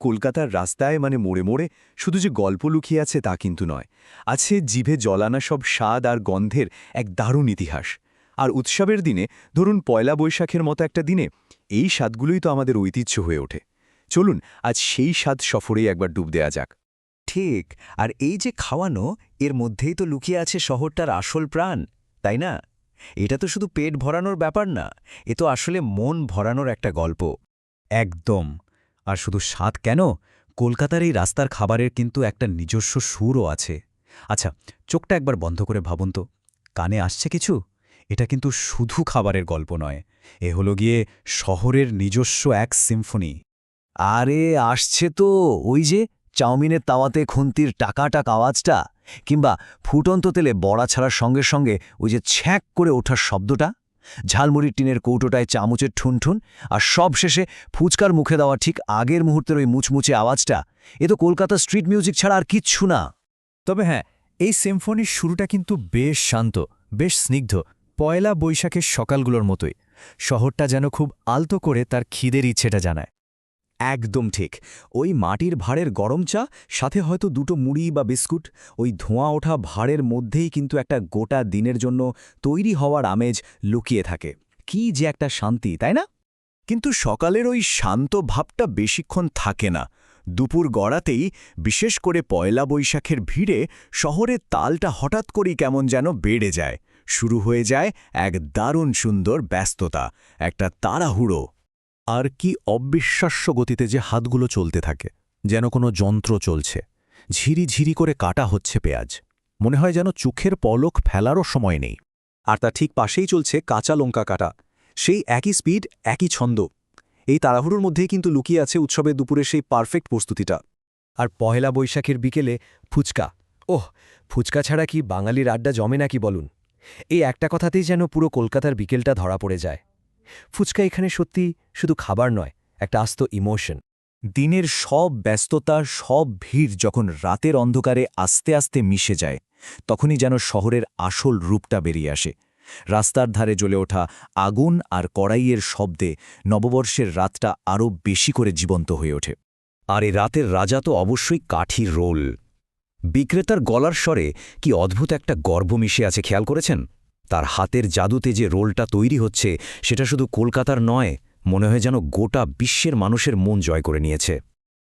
কলকাতার রাস্তায় মোড়ে মোড়ে শুধু যে গল্প লুকিয়ে আছে তা কিন্তু নয়, আছে জিভে জলানা সব স্বাদ আর গন্ধের এক দারুণ ইতিহাস। আর উৎসবের দিনে, ধরুন পয়লা বৈশাখের মতো একটা দিনে, এই স্বাদগুলোই তো আমাদের ঐতিহ্য হয়ে ওঠে। চলুন আজ সেই স্বাদ সফরেই একবার ডুব দেয়া যাক। ঠিক। আর এই যে খাওয়ানো, এর মধ্যেই তো লুকিয়ে আছে শহরটার আসল প্রাণ, তাই না? এটা তো শুধু পেট ভরানোর ব্যাপার না, এ তো আসলে মন ভরানোর একটা গল্প। একদম। আর শুধু স্বাদ কেন, কলকাতার এই রাস্তার খাবারের কিন্তু একটা নিজস্ব সুরও আছে। আচ্ছা, চোখটা একবার বন্ধ করে ভাবুন তো, কানে আসছে কিছু? এটা কিন্তু শুধু খাবারের গল্প নয়, এ হলো গিয়ে শহরের নিজস্ব এক সিম্ফনি। আরে আসছে তো, ওই যে চাউমিনের তাওয়াতে খুন্তির টাকাটাক আওয়াজটা, কিংবা ফুটন্ত তেলে বড়া ছাড়ার সঙ্গে সঙ্গে ওই যে ছ্যাঁক করে ওঠার শব্দটা, ঝালমুড়ির টিনের কৌটোটায় চামচের ঠুনঠুন, আর সব শেষে ফুচকার মুখে দেওয়া ঠিক আগের মুহূর্তের ওই মুচমুচে আওয়াজটা, এ তো কলকাতা স্ট্রিট মিউজিক ছাড়া আর কিচ্ছু না। তবে হ্যাঁ, এই সিম্ফনির শুরুটা কিন্তু বেশ শান্ত, বেশ স্নিগ্ধ, পয়লা বৈশাখের সকালগুলোর মতোই। শহরটা যেন খুব আলতো করে তার খিদের ইচ্ছেটা জানায়। একদম ঠিক। ওই মাটির ভাঁড়ের গরম চা, সাথে হয়তো দুটো মুড়ি বা বিস্কুট, ওই ধোঁয়া ওঠা ভাঁড়ের মধ্যেই কিন্তু একটা গোটা দিনের জন্য তৈরি হওয়ার আমেজ লুকিয়ে থাকে। কি যে একটা শান্তি, তাই না? কিন্তু সকালের ওই শান্ত ভাবটা বেশিক্ষণ থাকে না। দুপুর গড়াতেই, বিশেষ করে পয়লা বৈশাখের ভিড়ে, শহরের তালটা হঠাৎ করেই কেমন যেন বেড়ে যায়। শুরু হয়ে যায় এক দারুণ সুন্দর ব্যস্ততা, একটা তাড়াহুড়ো। আর কি অবিশ্বাস্য গতিতে যে হাতগুলো চলতে থাকে, যেন কোনো যন্ত্র চলছে। ঝিরি ঝিরি করে কাটা হচ্ছে পেঁয়াজ, মনে হয় যেন চোখের পলক ফেলারও সময় নেই। আর তার ঠিক পাশেই চলছে কাঁচা লঙ্কা কাটা, সেই একই স্পিড, একই ছন্দ। এই তাড়াহুড়োর মধ্যেই কিন্তু লুকিয়ে আছে উৎসবের দুপুরে সেই পারফেক্ট প্রস্তুতিটা। আর পয়লা বৈশাখের বিকেলে ফুচকা, ওহ, ফুচকা ছাড়া কি বাঙালির আড্ডা জমে নাকি বলুন? এই একটা কথাতেই যেন পুরো কলকাতার বিকেলটা ধরা পড়ে যায়। ফুচকা এখানে সত্যি শুধু খাবার নয়, একটা আস্ত ইমোশন। দিনের সব ব্যস্ততা, সব ভিড় যখন রাতের অন্ধকারে আস্তে আস্তে মিশে যায়, তখনই যেন শহরের আসল রূপটা বেরিয়ে আসে। রাস্তার ধারে জ্বলে ওঠা আগুন আর কড়াইয়ের শব্দে নববর্ষের রাতটা আরও বেশি করে জীবন্ত হয়ে ওঠে। আর এই রাতের রাজা তো অবশ্যই কাঠির রোল। বিক্রেতার গলার স্বরে কি অদ্ভুত একটা গর্ব মিশে আছে, খেয়াল করেছেন? তার হাতের জাদুতে যে রোলটা তৈরি হচ্ছে, সেটা শুধু কলকাতার নয়, মনে হয় যেন গোটা বিশ্বের মানুষের মন জয় করে নিয়েছে।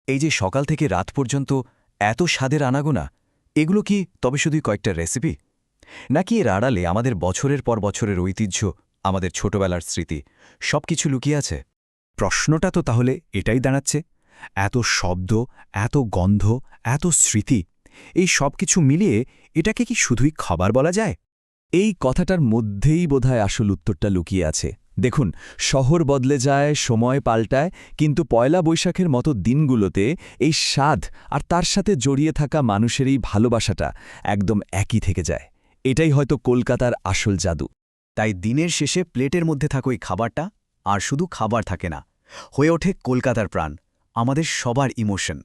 এই যে সকাল থেকে রাত পর্যন্ত এত স্বাদের আনাগোনা, এগুলো কি তবে শুধুই কয়েকটা রেসিপি? নাকি এর আড়ালে আমাদের বছরের পর বছরের ঐতিহ্য, আমাদের ছোটবেলার স্মৃতি, সব কিছু লুকিয়ে আছে? প্রশ্নটা তো তাহলে এটাই দাঁড়াচ্ছে, এত শব্দ, এত গন্ধ, এত স্মৃতি, এই সব কিছু মিলিয়ে এটাকে কি শুধুই খাবার বলা যায়? এই কথাটার মধ্যেই বোধহয় আসল উত্তরটা লুকিয়ে আছে। দেখুন, শহর বদলে যায়, সময় পাল্টায়, কিন্তু পয়লা বৈশাখের মতো দিনগুলোতে এই স্বাদ আর তার সাথে জড়িয়ে থাকা মানুষের এই ভালোবাসাটা একদম একই থেকে যায়। এটাই হয়তো কলকাতার আসল জাদু। তাই দিনের শেষে প্লেটের মধ্যে থাকা ওই খাবারটা আর শুধু খাবার থাকে না, হয়ে ওঠে কলকাতার প্রাণ, আমাদের সবার ইমোশন।